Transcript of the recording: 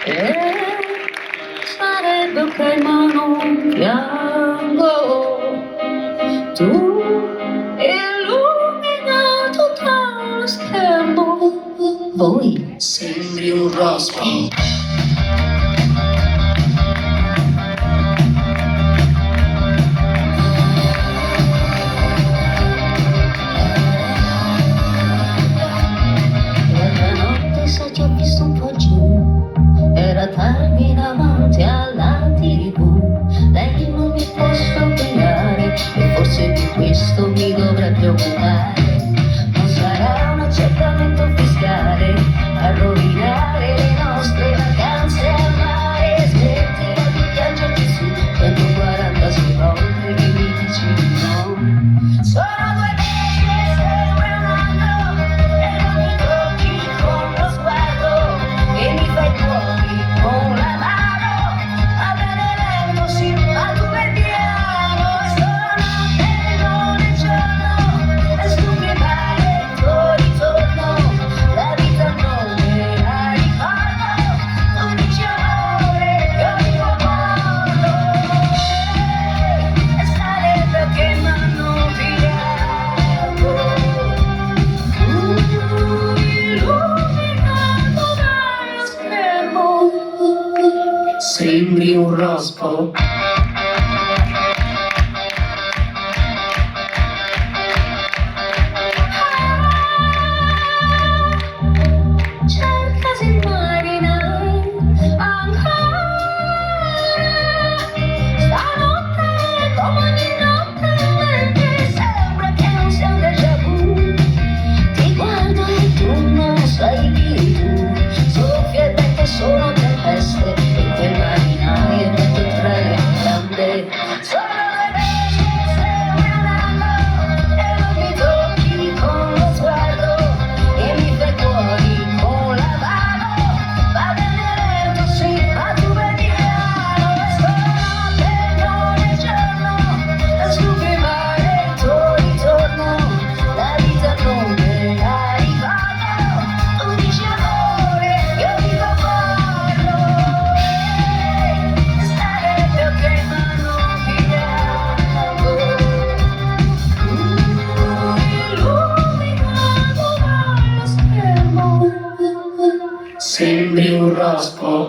E sarebbe ok ma non piango. Tu illuminato tra lo schermo. Voi sembri un rospo. Ti ho visto un po' giù, era tardi davanti alla TV. Lei non mi può sfogare e forse di questo mi dovrebbe occupare. Non sarà un accertamento fiscale a rovinare le nostre vacanze al mare. Smettila di piangerti su 146 volte che mi dici di no. Sono 2 mesi e sembra un anno e non mi tocchi con lo sguardo e mi fai fuori con la mano. Va bene lento sì, ma tu è piano. Stanotte non è giorno e stupefare il tuo ritorno. La vita non me la ricordo. Tu dici amore, io dico porto. E sarebbe che ma non piango. Illuminato dallo schermo. Sembri un rospo. Cercasi il marina ancora. Stanotte come ogni notte che sembra che non sia un déjà vu. Ti guardo e tu non sai chi tu. Soffia e vento sono tempeste e quel marinaio è metto tra le gambe. Sono 2 mesi e sembra un anno e non mi tocchi con lo sguardo e mi fai fuori con la mano. Va bene lento sì, ma tu vedi piano. E stanotte non è giorno da stupefare il tuo ritorno. La vita non me la ricordo. Tu dici amore, io dico porto. E sarebbe ok ma non piango. Illuminato dallo schermo. Sembri un rospo.